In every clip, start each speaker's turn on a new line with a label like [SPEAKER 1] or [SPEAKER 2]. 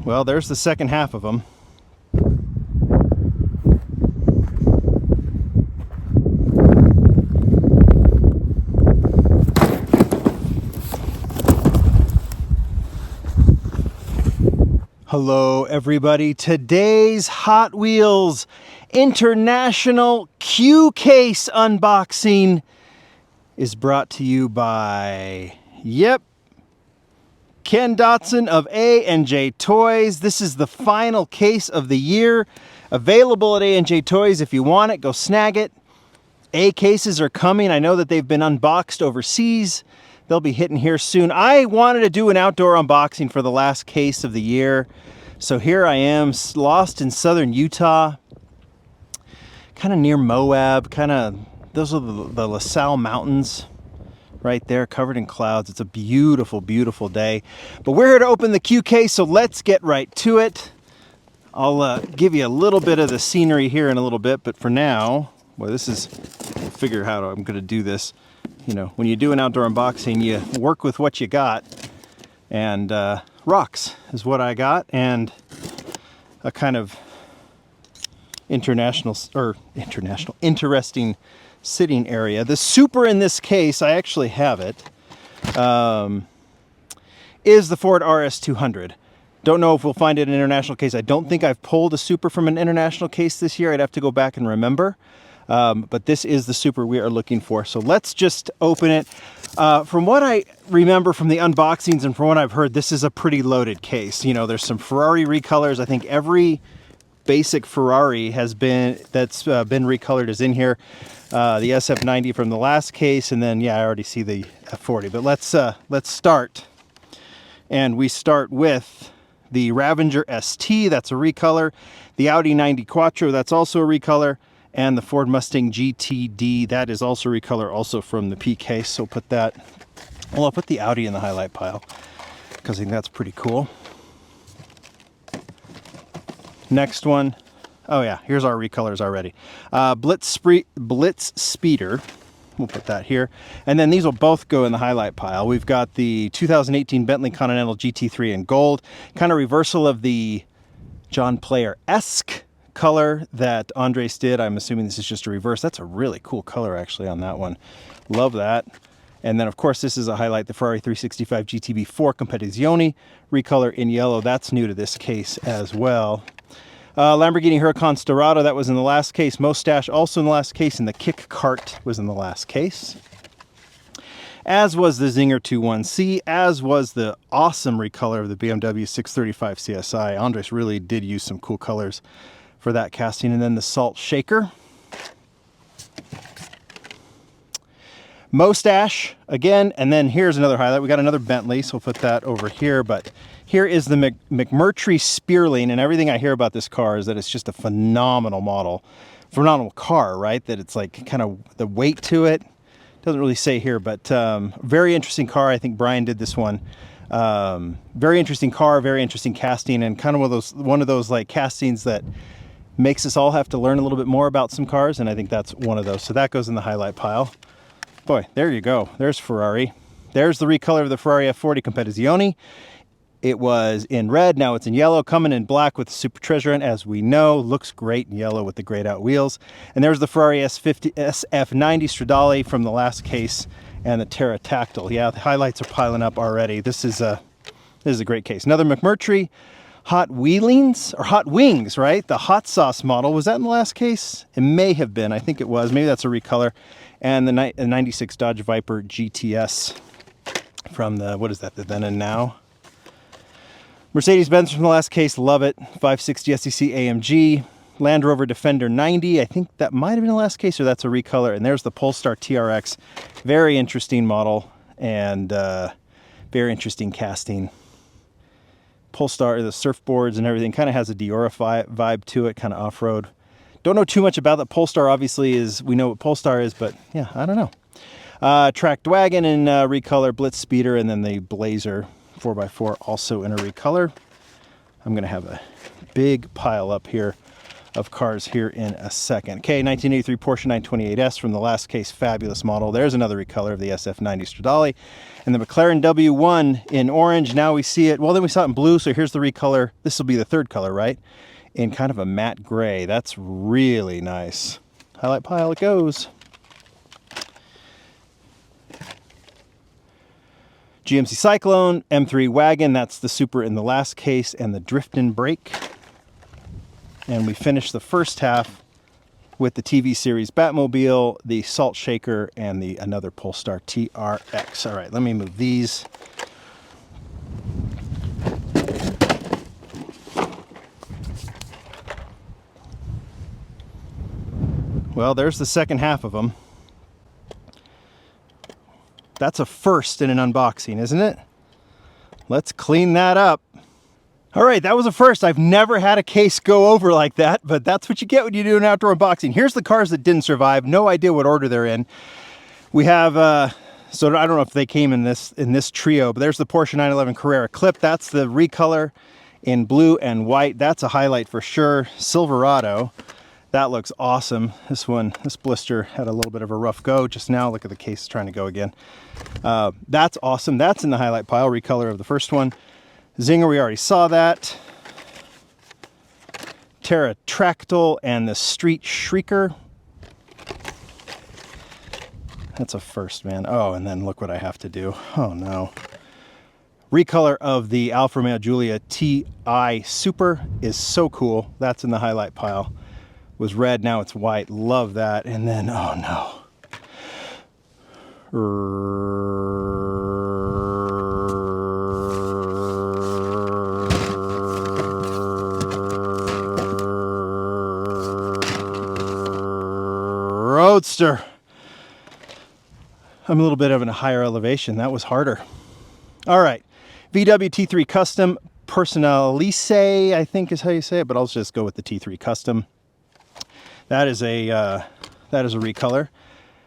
[SPEAKER 1] well, there's the second half of them. Hello everybody, today's Hot Wheels International Q Case unboxing is brought to you by, Ken Dotson of A&J Toys. This is the final case of the year, available at A&J Toys. If you want it, go snag it. A cases are coming. I know that they've been unboxed overseas. They'll be hitting here soon. I wanted to do an outdoor unboxing for the last case of the year. So here I am, lost in southern Utah, kind of near Moab, those are the LaSalle Mountains right there, covered in clouds. It's a beautiful, beautiful day. But we're here to open the Q case, so let's get right to it. I'll give you a little bit of the scenery here in a little bit, but for now, well, we'll figure out how I'm going to do this. You know, when you do an outdoor unboxing, you work with what you got, and rocks is what I got, and a kind of interesting sitting area. The super in this case, I actually have it, is the Ford RS200. Don't know if we'll find it in an international case. I don't think I've pulled a super from an international case this year. I'd have to go back and remember. But this is the super we are looking for. So let's just open it. From what I remember from the unboxings and from what I've heard, this is a pretty loaded case. You know, there's some Ferrari recolors. I think every basic Ferrari that's been recolored is in here. The SF90 from the last case, and then I already see the F40. But let's start. And we start with the Ravenger ST, that's a recolor. The Audi 90 Quattro, that's also a recolor. And the Ford Mustang GTD, that is also recolor, also from the P case. So I'll put the Audi in the highlight pile because I think that's pretty cool. Next one, oh yeah, here's our recolors already. Blitz Speeder, we'll put that here. And then these will both go in the highlight pile. We've got the 2018 Bentley Continental GT3 in gold, kind of reversal of the John Player-esque color that Andres did. I'm assuming this is just a reverse. That's a really cool color actually on that one. Love that. And then of course this is a highlight, the Ferrari 365 GTB4 Competizione recolor in yellow. That's new to this case as well. Lamborghini Huracan Storado, that was in the last case. Mustache also in the last case, and the Kick Kart was in the last case. As was the Zinger 21C, as was the awesome recolor of the BMW 635 CSI. Andres really did use some cool colors for that casting. And then the Salt Shaker. Mustache again, and then here's another highlight. We got another Bentley, so we'll put that over here. But here is the McMurtry Spearling, and everything I hear about this car is that it's just a phenomenal model. Phenomenal car, right? That it's like kind of the weight to it. Doesn't really say here, but very interesting car. I think Brian did this one. Very interesting car, very interesting casting, and kind of one of those like castings that makes us all have to learn a little bit more about some cars, and I think that's one of those. So that goes in the highlight pile. Boy, there you go. There's Ferrari. There's the recolor of the Ferrari F40 Competizione. It was in red, now it's in yellow, coming in black with the Super Treasure, and as we know, looks great in yellow with the grayed out wheels. And there's the Ferrari SF90 Stradale from the last case, and the Pterodactyl. Yeah, the highlights are piling up already. This is a great case. Another McMurtry Hot Wheelings, or Hot Wings, right? The hot sauce model. Was that in the last case? It may have been. I think it was. Maybe that's a recolor. And the 96 Dodge Viper GTS from the, what is that, the then and now? Mercedes-Benz from the last case. Love it. 560 SEC AMG. Land Rover Defender 90. I think that might have been the last case, or that's a recolor. And there's the Polestar TRX. Very interesting model, and very interesting casting. Polestar, the surfboards and everything, kind of has a Diora vibe to it, kind of off-road. Don't know too much about that. Polestar obviously is, we know what Polestar is, but yeah, I don't know. Tracked wagon in recolor, Blitz Speeder, and then the Blazer 4x4 also in a recolor. I'm going to have a big pile up here of cars here in a second. Okay, 1983 Porsche 928S from the last case, fabulous model. There's another recolor of the SF90 Stradale. And the McLaren W1 in orange. Now we see it, well, then we saw it in blue, so here's the recolor. This will be the third color, right? In kind of a matte gray. That's really nice. Highlight pile it goes. GMC Cyclone, M3 Wagon, that's the Super in the last case, and the Driftin' Brake. And we finished the first half with the TV series Batmobile, the Salt Shaker, and the another Polestar TRX. All right, let me move these. Well, there's the second half of them. That's a first in an unboxing, isn't it? Let's clean that up. All right, that was a first. I've never had a case go over like that, but that's what you get when you do an outdoor unboxing. Here's the cars that didn't survive. No idea what order they're in. We have, so I don't know if they came in this trio, but there's the Porsche 911 Carrera Clip. That's the recolor in blue and white. That's a highlight for sure. Silverado. That looks awesome. This blister had a little bit of a rough go just now. Look at the case trying to go again. That's awesome. That's in the highlight pile, recolor of the first one. Zinger, we already saw that. Pterotractyl and the Street Shrieker. That's a first, man. Oh, and then look what I have to do. Oh, no. Recolor of the Alfa Romeo Giulia TI Super is so cool. That's in the highlight pile. Was red, now it's white. Love that. And then, oh no. Roadster. I'm a little bit of a higher elevation. That was harder. All right. VW T3 Custom Personalize, I think is how you say it, but I'll just go with the T3 Custom. That is a recolor.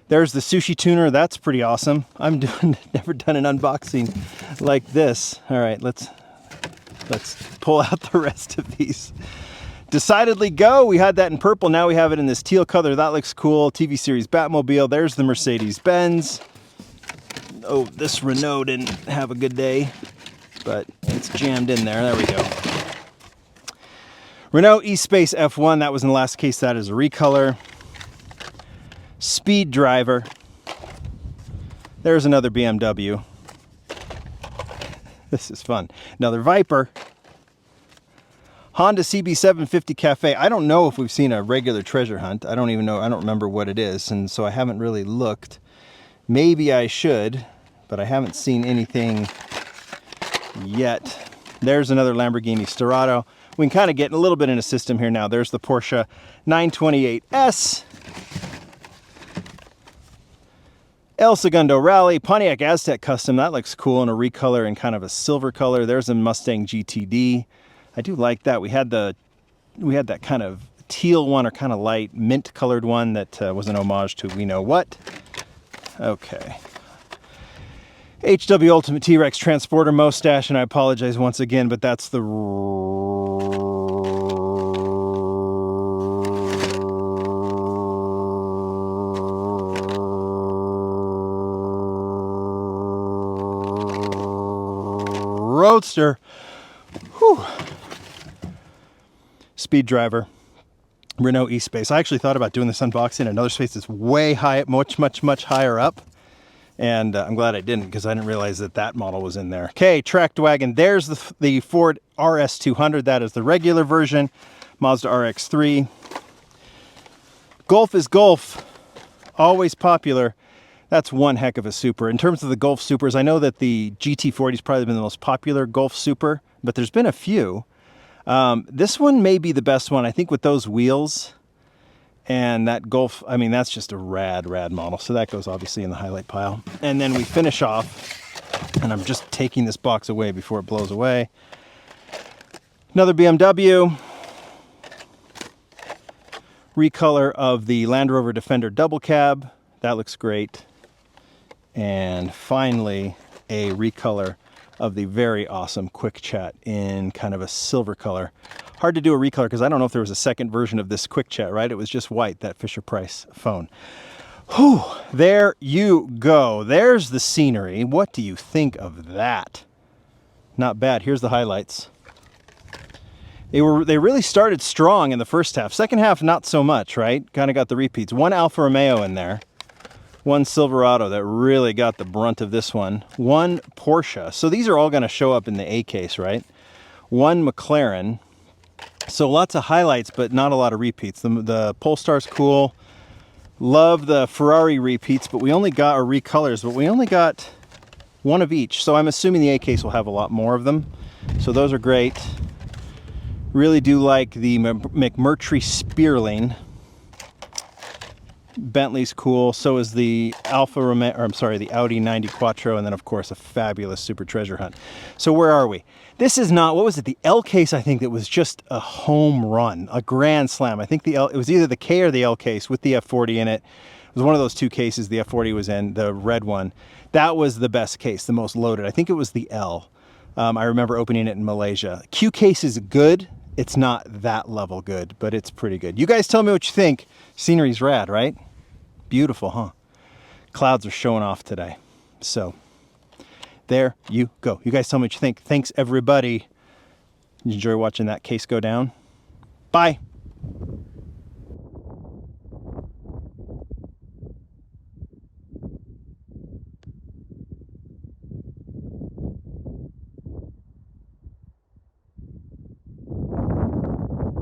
[SPEAKER 1] There's the Sushi Tuner. That's pretty awesome. Never done an unboxing like this. All right, let's pull out the rest of these. Decidedly Go. We had that in purple. Now we have it in this teal color. That looks cool. TV series Batmobile. There's the Mercedes-Benz. Oh, this Renault didn't have a good day, but it's jammed in there. There we go. Renault E-Space F1, that was in the last case. That is a recolor. Speed Driver. There's another BMW. This is fun. Another Viper. Honda CB750 Cafe. I don't know if we've seen a regular treasure hunt. I don't even know. I don't remember what it is, and so I haven't really looked. Maybe I should, but I haven't seen anything yet. There's another Lamborghini Sterrato. We can kind of get a little bit in a system here now. There's the Porsche 928S. El Segundo Rally, Pontiac Aztec Custom. That looks cool in a recolor and kind of a silver color. There's a Mustang GTD. I do like that. We had that kind of teal one, or kind of light mint colored one that was an homage to we know what. Okay. HW Ultimate T-Rex Transporter Mustache, and I apologize once again, but that's the Roadster. Whew. Speed Driver. Renault E-Space. I actually thought about doing this unboxing in another space that's way high, much higher up. And I'm glad I didn't, because I didn't realize that model was in there. Okay, Tracked Wagon. There's the Ford RS200. That is the regular version. Mazda RX-3. Golf is Golf. Always popular. That's one heck of a super. In terms of the Golf Supers, I know that the GT40 has probably been the most popular Golf Super, but there's been a few. This one may be the best one. I think with those wheels and that Golf, I mean, that's just a rad model. So that goes obviously in the highlight pile. And then we finish off, and I'm just taking this box away before it blows away. Another BMW. Recolor of the Land Rover Defender Double Cab. That looks great. And finally, a recolor of the very awesome Quick Chat in kind of a silver color. Hard to do a recolor because I don't know if there was a second version of this quick chat, right? It was just white, that Fisher-Price phone. Whew, there you go. There's the scenery. What do you think of that? Not bad. Here's the highlights. They really started strong in the first half. Second half, not so much, right? Kind of got the repeats. One Alfa Romeo in there. One Silverado that really got the brunt of this one. One Porsche. So these are all going to show up in the A case, right? One McLaren. So lots of highlights, but not a lot of repeats. The Polestar's cool. Love the Ferrari repeats, but we only got, or recolors, but we only got one of each. So I'm assuming the A case will have a lot more of them. So those are great. Really do like the McMurtry Spearling. Bentley's cool. So is the Alfa Romeo, or I'm sorry, the Audi 90 Quattro, and then of course a fabulous Super Treasure Hunt. So where are we? This is not, what was it? The L case, I think, that was just a home run, a grand slam. I think it was either the K or the L case with the F40 in it. It was one of those two cases the F40 was in, the red one. That was the best case, the most loaded. I think it was the L. I remember opening it in Malaysia. Q case is good. It's not that level good, but it's pretty good. You guys tell me what you think. Scenery's rad, right? Beautiful, huh? Clouds are showing off today. So there you go. You guys tell me what you think. Thanks, everybody. Enjoy watching that case go down. Bye.